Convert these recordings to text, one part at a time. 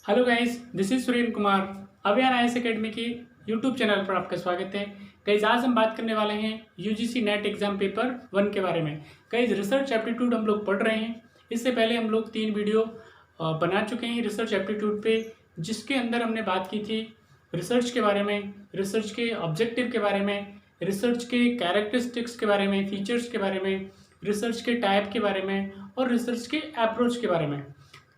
Hello guys, this is Surendra Kumar. अभियान IAS academy की YouTube channel पर आपका स्वागत है। गाइस, आज हम बात करने वाले हैं यूजीसी नेट एग्जाम पेपर 1 के बारे में। गाइस, रिसर्च एप्टीट्यूड हम लोग पढ़ रहे हैं। इससे पहले हम लोग 3 वीडियो बना चुके हैं रिसर्च एप्टीट्यूड पे, जिसके अंदर हमने बात की थी रिसर्च के बारे में, रिसर्च के ऑब्जेक्टिव के बारे में, रिसर्च के कैरेक्टरिस्टिक्स के बारे में, फीचर्स के बारे में, रिसर्च के टाइप के बारे में और रिसर्च के अप्रोच के बारे में।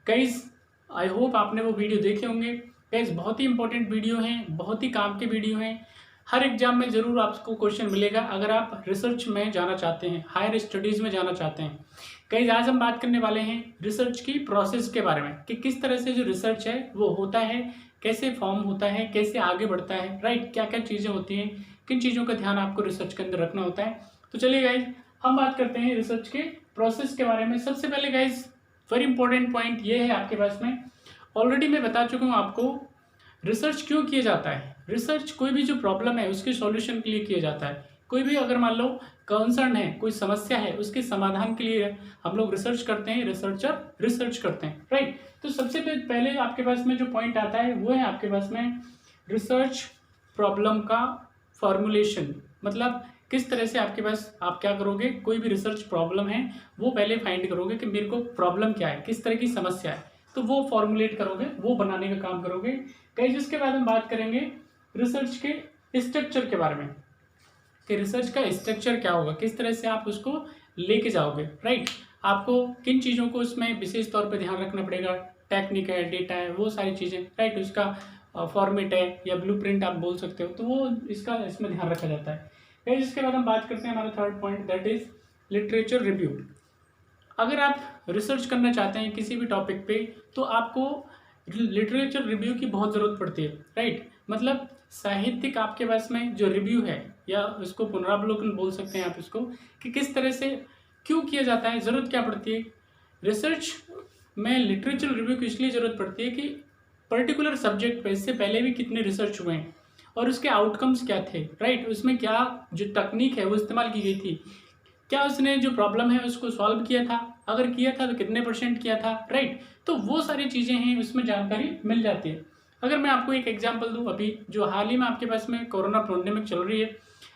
गाइस, आई होप आपने वो वीडियो देखे होंगे। गाइस, बहुत ही इंपॉर्टेंट वीडियो हैं, बहुत ही काम के वीडियो हैं। हर एग्जाम में ज़रूर आपको क्वेश्चन मिलेगा अगर आप रिसर्च में जाना चाहते हैं, हायर स्टडीज़ में जाना चाहते हैं। गाइस, आज हम बात करने वाले हैं रिसर्च की प्रोसेस के बारे में कि किस तरह से जो रिसर्च है वो होता है, कैसे फॉर्म होता है, कैसे आगे बढ़ता है, राइट, क्या क्या चीज़ें होती हैं, किन चीज़ों का ध्यान आपको रिसर्च के अंदर रखना होता है। तो चलिए गाइस, हम बात करते हैं रिसर्च के प्रोसेस के बारे में। सबसे पहले गाइस, वेरी इंपॉर्टेंट पॉइंट ये है आपके पास में, ऑलरेडी मैं बता चुका हूँ आपको रिसर्च क्यों किया जाता है। रिसर्च कोई भी जो प्रॉब्लम है उसके सॉल्यूशन के लिए किया जाता है। कोई भी अगर मान लो कंसर्न है, कोई समस्या है, उसके समाधान के लिए हम लोग रिसर्च करते हैं, रिसर्चर रिसर्च करते हैं, राइट। तो सबसे पहले आपके पास में जो पॉइंट आता है वो है आपके पास में रिसर्च प्रॉब्लम का फॉर्मुलेशन। मतलब किस तरह से आपके पास आप क्या करोगे, कोई भी रिसर्च प्रॉब्लम है वो पहले फाइंड करोगे कि मेरे को प्रॉब्लम क्या है, किस तरह की समस्या है, तो वो फॉर्मुलेट करोगे, वो बनाने का काम करोगे। कई जिसके बाद हम बात करेंगे रिसर्च के स्ट्रक्चर के बारे में कि रिसर्च का स्ट्रक्चर क्या होगा, किस तरह से आप उसको लेके जाओगे, राइट। आपको किन चीज़ों को उसमें विशेष तौर पे ध्यान रखना पड़ेगा, टेक्निक है, डेटा है, वो सारी चीज़ें, राइट। उसका फॉर्मेट है या ब्लूप्रिंट आप बोल सकते हो, तो वो इसमें ध्यान रखा जाता है। फिर इसके बाद हम बात करते हैं हमारा third point, that is literature review. अगर आप रिसर्च करना चाहते हैं किसी भी टॉपिक पे तो आपको लिटरेचर रिव्यू की बहुत ज़रूरत पड़ती है, राइट। मतलब साहित्यिक आपके पास में जो रिव्यू है या उसको पुनरावलोकन बोल सकते हैं आप इसको, कि किस तरह से क्यों किया जाता है, ज़रूरत क्या पड़ती है रिसर्च में। लिटरेचर रिव्यू की इसलिए ज़रूरत पड़ती है कि पर्टिकुलर सब्जेक्ट पे इससे पहले भी कितने रिसर्च हुए हैं और उसके आउटकम्स क्या थे, राइट। उसमें क्या जो तकनीक है वो इस्तेमाल की गई थी, क्या उसने जो प्रॉब्लम है उसको सॉल्व किया था, अगर किया था तो कितने % किया था, राइट। तो वो सारी चीज़ें हैं, उसमें जानकारी मिल जाती है। अगर मैं आपको एक एग्जांपल दूं, अभी जो हाल ही में आपके पास में कोरोना पेंडेमिक चल रही है,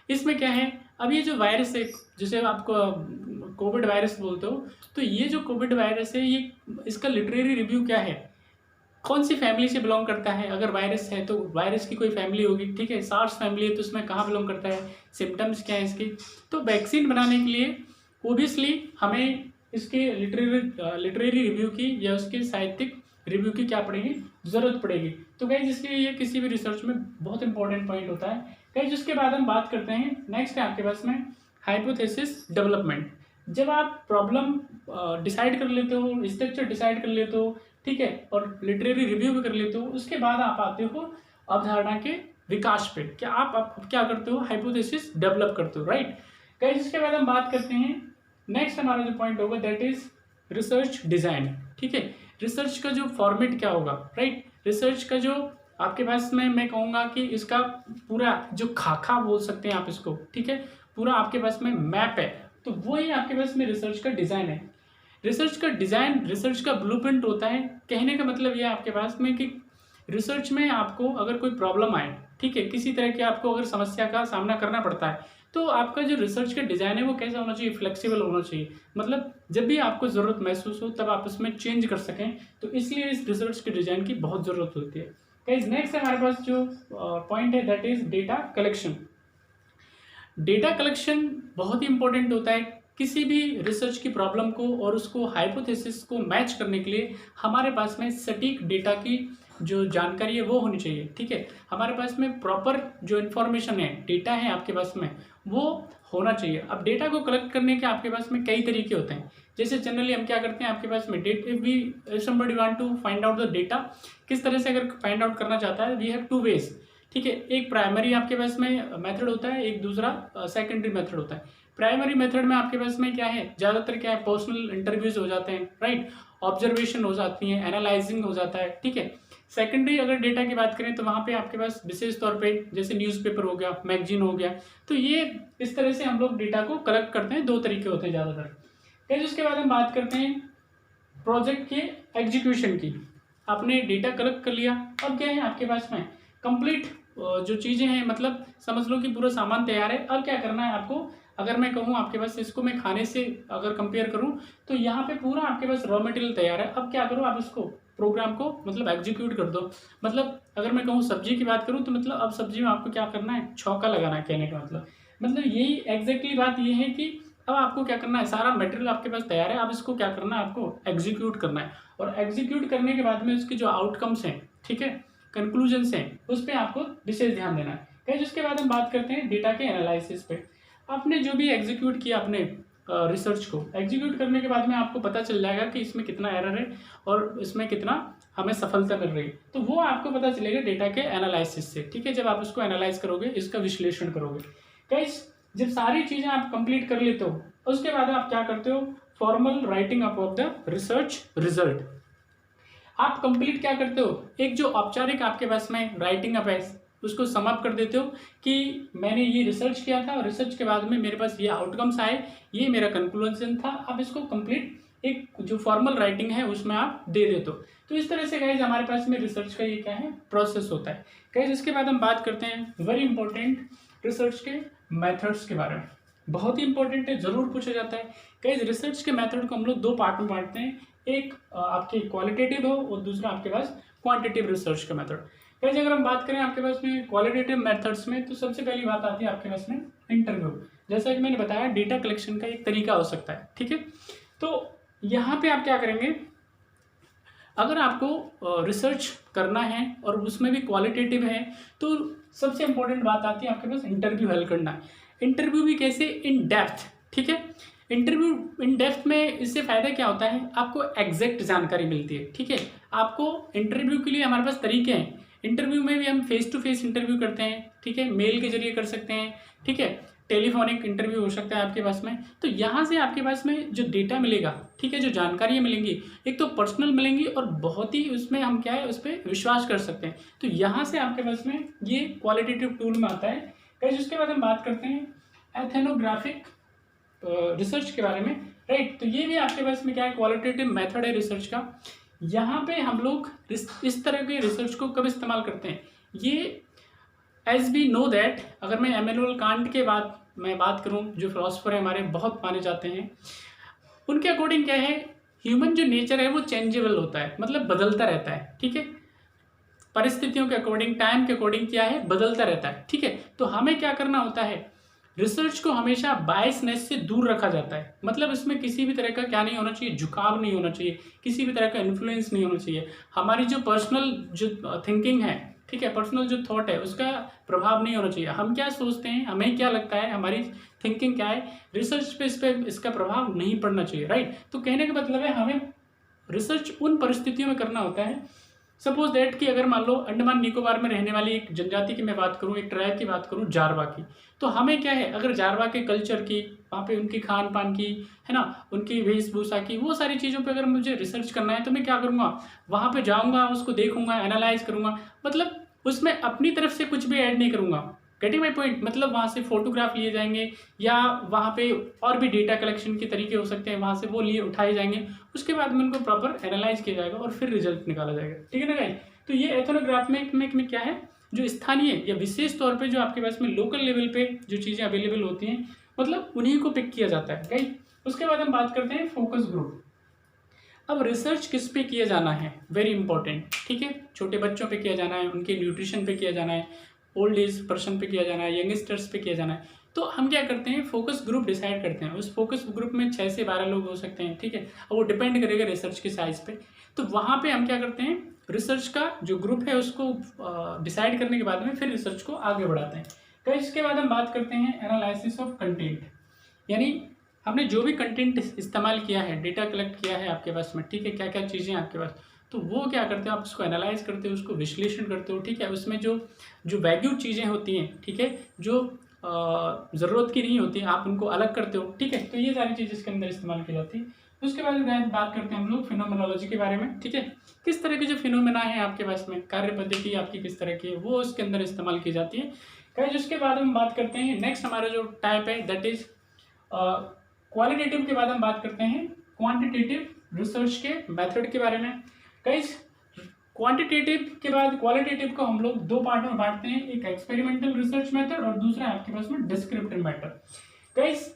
इसमें क्या है, अब ये जो वायरस है जिसे आपको कोविड वायरस बोलते हो, तो ये जो कोविड वायरस है ये इसका लिटरेरी रिव्यू क्या है, कौन सी फैमिली से बिलोंग करता है। अगर वायरस है तो वायरस की कोई फैमिली होगी, ठीक है। सार्स फैमिली है तो उसमें कहाँ बिलोंग करता है, सिम्टम्स क्या है इसके। तो वैक्सीन बनाने के लिए ओबियसली हमें इसके लिटरेरी रिव्यू की या उसके साहित्यिक रिव्यू की क्या पड़ेगी, ज़रूरत पड़ेगी। तो गाइस, इसलिए ये किसी भी रिसर्च में बहुत इंपॉर्टेंट पॉइंट होता है। गाइस, जिसके बाद हम बात करते हैं, नेक्स्ट है आपके पास में हाइपोथेसिस डेवलपमेंट। जब आप प्रॉब्लम डिसाइड कर लेते हो, स्ट्रक्चर डिसाइड कर लेते हो, ठीक है, और लिटरेरी रिव्यू भी कर लेते हो, उसके बाद आप आते हो अवधारणा के विकास पे। क्या आप क्या करते हो, हाइपोथेसिस डेवलप करते हो, राइट। गाइस, इसके बाद हम बात करते हैं, नेक्स्ट हमारा जो पॉइंट होगा दैट इज रिसर्च डिजाइन, ठीक है। रिसर्च का जो फॉर्मेट क्या होगा, राइट। रिसर्च का जो आपके पास में मैं कहूँगा कि इसका पूरा जो खाका बोल सकते हैं आप इसको, ठीक है, पूरा आपके पास में मैप है, तो वही आपके पास में रिसर्च का डिज़ाइन है। रिसर्च का डिज़ाइन रिसर्च का ब्लूप्रिंट होता है। कहने का मतलब ये है आपके पास में कि रिसर्च में आपको अगर कोई प्रॉब्लम आए, ठीक है, किसी तरह की आपको अगर समस्या का सामना करना पड़ता है, तो आपका जो रिसर्च का डिज़ाइन है वो कैसा होना चाहिए, फ्लेक्सिबल होना चाहिए। मतलब जब भी आपको ज़रूरत महसूस हो तब आप उसमें चेंज कर सकें, तो इसलिए इस रिसर्च के डिज़ाइन की बहुत ज़रूरत होती है। गाइस, नेक्स्ट हमारे पास जो पॉइंट है that is data collection. Data collection बहुत ही इंपॉर्टेंट होता है किसी भी रिसर्च की प्रॉब्लम को और उसको हाइपोथेसिस को मैच करने के लिए। हमारे पास में सटीक डेटा की जो जानकारी है वो होनी चाहिए, ठीक है। हमारे पास में प्रॉपर जो इन्फॉर्मेशन है, डेटा है आपके पास में, वो होना चाहिए। अब डेटा को कलेक्ट करने के आपके पास में कई तरीके होते हैं। जैसे जनरली हम क्या करते हैं आपके पास में, if somebody want to find out the data, किस तरह से अगर फाइंड आउट करना चाहता है, वी हैव 2 वेज, ठीक है। एक प्राइमरी आपके पास में मेथड होता है, एक दूसरा सेकेंडरी मेथड होता है। प्राइमरी मेथड में आपके पास में क्या है, ज़्यादातर क्या है, पर्सनल इंटरव्यूज हो जाते हैं, राइट, ऑब्जर्वेशन हो जाती हैं, एनालाइजिंग हो जाता है, ठीक है। सेकेंडरी अगर डेटा की बात करें तो वहाँ पे आपके पास विशेष तौर पे जैसे न्यूज़पेपर हो गया, मैगजीन हो गया, तो ये इस तरह से हम लोग डेटा को कलेक्ट करते हैं। 2 तरीके होते हैं ज़्यादातर। फिर उसके बाद हम बात करते हैं प्रोजेक्ट के एग्जीक्यूशन की। आपने डेटा कलेक्ट कर लिया, अब क्या है आपके पास में कंप्लीट जो चीज़ें हैं, मतलब समझ लो कि पूरा सामान तैयार है। अब क्या करना है आपको, अगर मैं कहूँ आपके पास इसको मैं खाने से अगर कंपेयर करूँ तो यहाँ पे पूरा आपके पास रॉ मटेरियल तैयार है। अब क्या करो, आप इसको प्रोग्राम को मतलब एग्जीक्यूट कर दो। मतलब अगर मैं कहूँ सब्जी की बात करूँ तो मतलब अब सब्जी में आपको क्या करना है, छौंका लगाना है, कहने का मतलब यही एग्जैक्टली बात ये है कि अब आपको क्या करना है, सारा मटेरियल आपके पास तैयार है, अब इसको क्या करना है, आपको एग्जीक्यूट करना है। और एग्जीक्यूट करने के बाद में उसके जो आउटकम्स हैं, ठीक है, कंक्लूजन्स हैं, उस पर आपको विशेष ध्यान देना है। कहीं जिसके बाद हम बात करते हैं डेटा के एनालिसिस पे। आपने जो भी एग्जीक्यूट किया अपने रिसर्च को एग्जीक्यूट करने के बाद में आपको पता चल जाएगा कि इसमें कितना एरर है और इसमें कितना हमें सफलता मिल रही है। तो वो आपको पता चलेगा डेटा के एनालिसिस से, ठीक है, जब आप उसको एनालाइज करोगे, इसका विश्लेषण करोगे। गाइस जब सारी चीज़ें आप कंप्लीट कर लेते हो उसके बाद आप क्या करते हो, formal writing up of the research result. आप कंप्लीट क्या करते हो, एक जो औपचारिक आपके पास में राइटिंग अप है उसको समअप कर देते हो कि मैंने ये रिसर्च किया था और रिसर्च के बाद में मेरे पास ये आउटकम्स आए, ये मेरा कंक्लूजन था। आप इसको कंप्लीट एक जो फॉर्मल राइटिंग है उसमें आप दे देते हो। तो इस तरह से गाइज हमारे पास में रिसर्च का ये क्या है, प्रोसेस होता है। गाइज इसके बाद हम बात करते हैं वेरी इंपॉर्टेंट रिसर्च के मेथड्स के बारे में। बहुत ही इंपॉर्टेंट है, जरूर पूछा जाता है। गाइज रिसर्च के मेथड को हम लोग दो पार्ट में बांटते हैं, एक आपके क्वालिटेटिव हो और दूसरा आपके पास क्वांटिटेटिव रिसर्च का मेथड। गाइज अगर हम बात करें आपके पास में क्वालिटेटिव मेथड्स में तो सबसे पहली बात आती है आपके पास में इंटरव्यू। जैसा कि मैंने बताया डेटा कलेक्शन का एक तरीका हो सकता है, ठीक है। तो यहाँ पे आप क्या करेंगे, अगर आपको रिसर्च करना है और उसमें भी क्वालिटेटिव है तो सबसे इंपॉर्टेंट बात आती है आपके पास इंटरव्यू हल करना है। इंटरव्यू भी कैसे, इन डेप्थ, ठीक है। इंटरव्यू इन डेप्थ में इससे फ़ायदा क्या होता है, आपको एग्जैक्ट जानकारी मिलती है, ठीक है। आपको इंटरव्यू के लिए हमारे पास तरीके हैं। इंटरव्यू में भी हम फेस टू फेस इंटरव्यू करते हैं, ठीक है, मेल के जरिए कर सकते हैं, ठीक है, टेलीफोनिक इंटरव्यू हो सकता है आपके पास में। तो यहाँ से आपके पास में जो डेटा मिलेगा, ठीक है, जो जानकारियाँ मिलेंगी, एक तो पर्सनल मिलेंगी और बहुत ही उसमें हम क्या है उस पर विश्वास कर सकते हैं। तो यहाँ से आपके पास में ये क्वालिटेटिव टूल में आता है। गाइस उसके बाद हम बात करते हैं एथेनोग्राफिक रिसर्च के बारे में, राइट। तो ये भी आपके पास में क्या है, क्वालिटेटिव मेथड है रिसर्च का। यहाँ पे हम लोग इस तरह के रिसर्च को कब इस्तेमाल करते हैं, ये एज वी नो दैट, अगर मैं इमैनुअल कांट के बाद मैं बात करूँ, जो फिलोसफर है हमारे बहुत माने जाते हैं, उनके अकॉर्डिंग क्या है, ह्यूमन जो नेचर है वो चेंजेबल होता है, मतलब बदलता रहता है, ठीक है। परिस्थितियों के अकॉर्डिंग, टाइम के अकॉर्डिंग क्या है, बदलता रहता है, ठीक है। तो हमें क्या करना होता है, रिसर्च को हमेशा बायसनेस से दूर रखा जाता है। मतलब इसमें किसी भी तरह का क्या नहीं होना चाहिए, झुकाव नहीं होना चाहिए, किसी भी तरह का इन्फ्लुएंस नहीं होना चाहिए। हमारी जो पर्सनल जो थिंकिंग है, ठीक है, पर्सनल जो थॉट है उसका प्रभाव नहीं होना चाहिए। हम क्या सोचते हैं, हमें क्या लगता है, हमारी थिंकिंग क्या है, रिसर्च पे इस पर इसका प्रभाव नहीं पड़ना चाहिए, राइट। तो कहने का मतलब है हमें रिसर्च उन परिस्थितियों में करना होता है, सपोज दैट कि अगर मान लो अंडमान निकोबार में रहने वाली एक जनजाति की मैं बात करूं, एक ट्राइब की बात करूं, जारवा की, तो हमें क्या है, अगर जारवा के कल्चर की, वहाँ पे उनकी खान पान की, है ना, उनकी वेशभूषा की, वो सारी चीज़ों पे अगर मुझे रिसर्च करना है तो मैं क्या करूँगा, वहाँ पे जाऊँगा, उसको देखूंगा, एनालाइज करूँगा। मतलब उसमें अपनी तरफ से कुछ भी ऐड नहीं करूँगा, गेटिंग माई पॉइंट। मतलब वहाँ से फोटोग्राफ लिए जाएंगे या वहाँ पे और भी डेटा कलेक्शन के तरीके हो सकते हैं, वहाँ से वो लिए उठाए जाएंगे, उसके बाद में उनको प्रॉपर एनालाइज किया जाएगा और फिर रिजल्ट निकाला जाएगा, ठीक है ना गाइस। तो ये एथनोग्राफ में क्या है, जो स्थानीय या विशेष तौर पे जो आपके पास में लोकल लेवल पे जो चीज़ें अवेलेबल होती हैं, मतलब उन्हीं को पिक किया जाता है, राइट। उसके बाद हम बात करते हैं फोकस ग्रुप। अब रिसर्च किस पे किया जाना है, वेरी इंपॉर्टेंट, ठीक है। छोटे बच्चों पे किया जाना है, उनके न्यूट्रिशन पे किया जाना है, ओल्ड एज पर्सन पे किया जाना है, यंगस्टर्स पे किया जाना है। तो हम क्या करते हैं, फोकस ग्रुप डिसाइड करते हैं। उस फोकस ग्रुप में 6 से 12 लोग हो सकते हैं, ठीक है, और वो डिपेंड करेगा रिसर्च के साइज पे। तो वहाँ पे हम क्या करते हैं, रिसर्च का जो ग्रुप है उसको डिसाइड करने के बाद में फिर रिसर्च को आगे बढ़ाते हैं। तो इसके बाद हम बात करते हैं एनालिसिस ऑफ कंटेंट, यानी हमने जो भी कंटेंट इस्तेमाल किया है, डेटा कलेक्ट किया है आपके पास में, ठीक है, क्या क्या चीज़ें आपके पास, तो वो क्या करते हो, आप उसको एनालाइज करते हो, उसको विश्लेषण करते हो, ठीक है। उसमें जो जो वैल्यू चीज़ें होती हैं, ठीक है, जो ज़रूरत की नहीं होती, आप उनको अलग करते हो, ठीक है। तो ये सारी चीज़ इसके अंदर इस्तेमाल की जाती है। उसके बाद बात करते हैं हम लोग फिनोमेनोलॉजी के बारे में, ठीक है। किस तरह के जो फिनोमेना है आपके पास में, कार्य पद्धति आपकी किस तरह की है, वो उसके अंदर इस्तेमाल की जाती है। गाइस उसके बाद हम बात करते हैं, नेक्स्ट हमारा जो टाइप है दैट इज क्वालिटेटिव के बाद हम बात करते हैं क्वांटिटेटिव रिसर्च के मेथड के बारे में। गाइस क्वांटिटेटिव के बाद क्वालिटेटिव को हम लोग दो पार्ट में बांटते हैं, एक एक्सपेरिमेंटल रिसर्च मेथड और दूसरा आपके पास में डिस्क्रिप्टिव मेथड। गाइस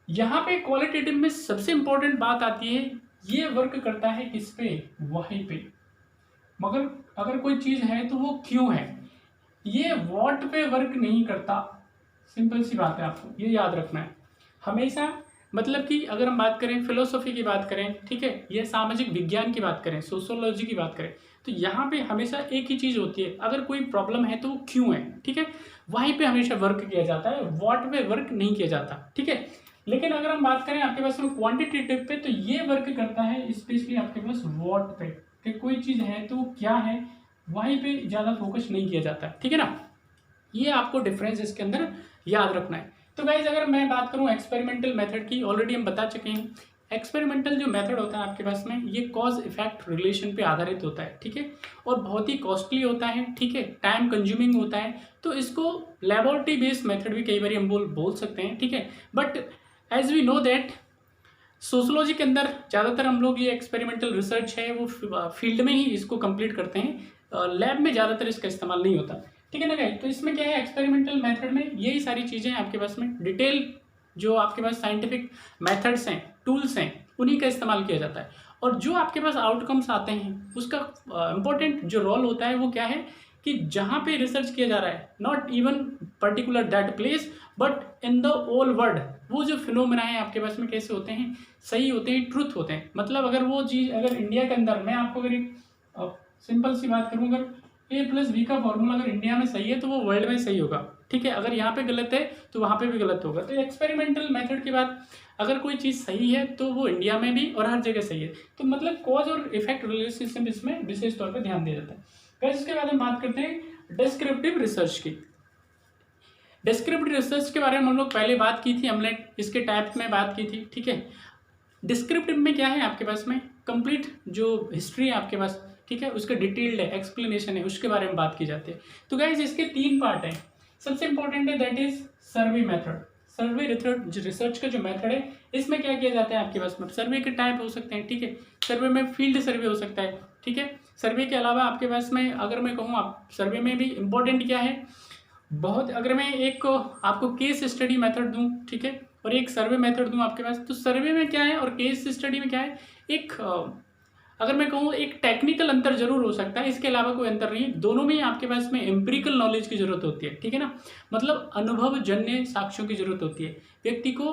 यहाँ पे क्वालिटेटिव में सबसे इंपॉर्टेंट बात आती है, ये वर्क करता है किस पे, वही पे, मगर अगर कोई चीज है तो वो क्यों है, ये व्हाट पे वर्क नहीं करता। सिंपल सी बात है, आपको ये याद रखना है हमेशा। मतलब कि अगर हम बात करें फिलोसॉफी की बात करें, ठीक है, ये सामाजिक विज्ञान की बात करें, सोशियोलॉजी की बात करें, तो यहाँ पे हमेशा एक ही चीज़ होती है, अगर कोई प्रॉब्लम है तो वो क्यों है, ठीक है, वहीं पे हमेशा वर्क किया जाता है, व्हाट पे वर्क नहीं किया जाता, ठीक है। लेकिन अगर हम बात करें आपके पास में क्वांटिटेटिव पे, तो ये वर्क करता है स्पेशली आपके पास व्हाट पे, कि कोई चीज़ है तो वो क्या है, वहीं पे ज़्यादा फोकस नहीं किया जाता, ठीक है ना। ये आपको डिफरेंस इसके अंदर याद रखना है। तो गाइज अगर मैं बात करूं एक्सपेरिमेंटल मेथड की, ऑलरेडी हम बता चुके हैं, एक्सपेरिमेंटल जो मेथड होता है आपके पास में, ये कॉज इफेक्ट रिलेशन पे आधारित होता है, ठीक है, और बहुत ही कॉस्टली होता है, ठीक है, टाइम कंज्यूमिंग होता है, तो इसको लेबोरेटरी बेस्ड मेथड भी कई बार हम बोल सकते हैं, ठीक है। But as we know that sociology के अंदर ज़्यादातर हम लोग ये एक्सपेरिमेंटल रिसर्च है वो फील्ड में ही इसको कंप्लीट करते हैं, लैब में ज़्यादातर इसका इस्तेमाल नहीं होता, ठीक है ना गाइस। तो इसमें क्या है, एक्सपेरिमेंटल मेथड में यही सारी चीज़ें आपके पास में डिटेल जो आपके पास साइंटिफिक मेथड्स हैं, टूल्स हैं, उन्हीं का इस्तेमाल किया जाता है, और जो आपके पास आउटकम्स आते हैं उसका इम्पोर्टेंट जो रोल होता है वो क्या है कि जहाँ पे रिसर्च किया जा रहा है, not even particular that place but in the whole world, वो जो फिनोमेना है आपके पास में कैसे होते हैं, सही होते हैं, ट्रुथ होते हैं। मतलब अगर वो चीज़ अगर इंडिया के अंदर, मैं आपको अगर एक सिंपल सी बात करूँ, अगर A+B का फॉर्मूला अगर इंडिया में सही है तो वो वर्ल्ड में सही होगा, ठीक है, अगर यहाँ पे गलत है तो वहाँ पे भी गलत होगा। तो एक्सपेरिमेंटल मेथड के बाद अगर कोई चीज़ सही है तो वो इंडिया में भी और हर जगह सही है, तो मतलब कॉज और इफेक्ट रिलेशनशिप इसमें विशेष तौर पर ध्यान दिया जाता है। फिर इसके बाद हम बात करते हैं डिस्क्रिप्टिव रिसर्च की। डिस्क्रिप्टिव रिसर्च के बारे में हम लोग पहले बात की थी, हमने इसके टाइप में बात की थी, ठीक है। डिस्क्रिप्टिव में क्या है आपके पास में, कंप्लीट जो हिस्ट्री है आपके पास, ठीक है, उसका डिटेल्ड है, एक्सप्लेनेशन है, उसके बारे में बात की जाती है। तो गाइज इसके 3 पार्ट हैं। सबसे इंपॉर्टेंट है that is survey method. Survey research का जो मेथड है, इसमें क्या किया जाता है आपके पास में, सर्वे के टाइप हो सकते हैं, ठीक है, सर्वे में फील्ड सर्वे हो सकता है, ठीक है। सर्वे के अलावा आपके पास में अगर मैं कहूँ आप सर्वे में भी इम्पोर्टेंट क्या है, बहुत, अगर मैं एक आपको केस स्टडी मेथड दूं, ठीक है, और एक सर्वे मेथड दूं आपके पास, तो सर्वे में क्या है और केस स्टडी में क्या है, एक अगर मैं कहूँ एक टेक्निकल अंतर जरूर हो सकता है, इसके अलावा कोई अंतर नहीं है। दोनों में ही आपके पास में एम्पिरिकल नॉलेज की जरूरत होती है, ठीक है ना, मतलब अनुभवजन्य साक्ष्यों की जरूरत होती है। व्यक्ति को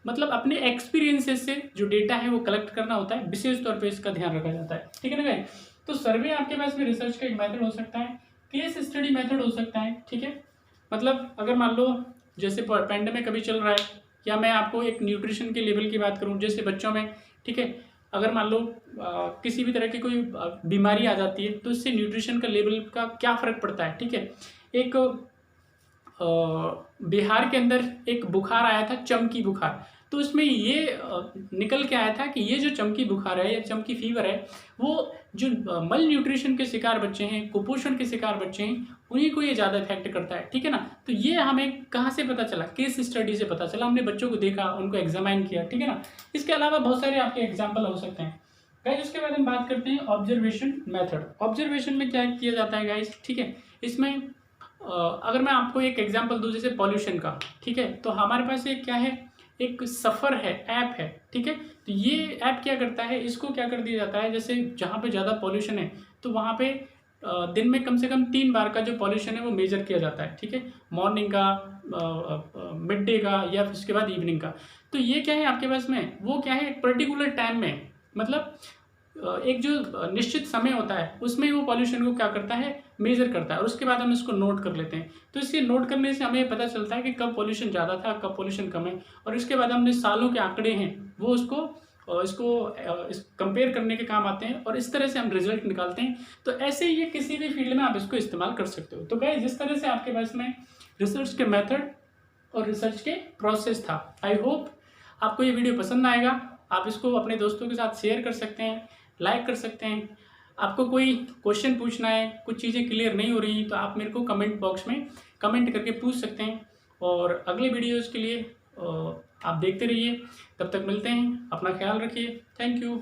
मतलब अपने एक्सपीरियंसेस से जो डेटा है वो कलेक्ट करना होता है, विशेष तौर पर इसका ध्यान रखा जाता है, ठीक है ना गाइस। तो सर्वे आपके पास में रिसर्च का एक मेथड हो सकता है, केस स्टडी मेथड हो सकता है, ठीक है। मतलब अगर मान लो जैसे पेंडेमिक अभी चल रहा है, या मैं आपको एक न्यूट्रिशन के लेवल की बात करूं, जैसे बच्चों में, ठीक है, अगर मान लो किसी भी तरह की कोई बीमारी आ जाती है तो इससे न्यूट्रिशन का लेवल का क्या फ़र्क पड़ता है, ठीक है। एक बिहार के अंदर एक बुखार आया था, चमकी बुखार, तो उसमें ये निकल के आया था कि ये जो चमकी बुखार है या चमकी फीवर है, वो जो मल न्यूट्रिशन के शिकार बच्चे हैं, कुपोषण के शिकार बच्चे हैं, उन्हीं को ये ज़्यादा इफेक्ट करता है, ठीक है ना। तो ये हमें कहाँ से पता चला, केस स्टडी से पता चला, हमने बच्चों को देखा, उनको एग्जामाइन किया, ठीक है ना। इसके अलावा बहुत सारे आपके एग्जाम्पल हो सकते हैं गाइज। उसके बाद हम बात करते हैं ऑब्जर्वेशन मेथड। ऑब्जर्वेशन में क्या किया जाता है गाइज, ठीक है, इसमें अगर मैं आपको एक एग्जाम्पल दूँ जैसे पॉल्यूशन का, ठीक है, तो हमारे पास एक क्या है, एक सफ़र है, ऐप है, ठीक है। तो ये ऐप क्या करता है, इसको क्या कर दिया जाता है, जैसे जहाँ पे ज़्यादा पॉल्यूशन है तो वहाँ पे दिन में कम से कम 3 बार का जो पॉल्यूशन है वो मेजर किया जाता है, ठीक है, मॉर्निंग का, मिड डे का, या फिर उसके बाद इवनिंग का। तो ये क्या है आपके पास में, वो क्या है एक पर्टिकुलर टाइम में, मतलब एक जो निश्चित समय होता है उसमें वो पॉल्यूशन को क्या करता है, मेजर करता है, और उसके बाद हम इसको नोट कर लेते हैं। तो इसके नोट करने से हमें पता चलता है कि कब पॉल्यूशन ज़्यादा था, कब पॉल्यूशन कम है, और इसके बाद हमने सालों के आंकड़े हैं वो इसको कंपेयर करने के काम आते हैं, और इस तरह से हम रिजल्ट निकालते हैं। तो ऐसे ये किसी भी फील्ड में आप इसको इस्तेमाल कर सकते हो। तो गाइस जिस तरह से आपके पास में रिसर्च के मेथड और रिसर्च के प्रोसेस था, आई होप आपको ये वीडियो पसंद आएगा। आप इसको अपने दोस्तों के साथ शेयर कर सकते हैं, लाइक कर सकते हैं। आपको कोई क्वेश्चन पूछना है, कुछ चीज़ें क्लियर नहीं हो रही तो आप मेरे को कमेंट बॉक्स में कमेंट करके पूछ सकते हैं। और अगले वीडियोज़ के लिए आप देखते रहिए। तब तक मिलते हैं, अपना ख्याल रखिए। Thank you.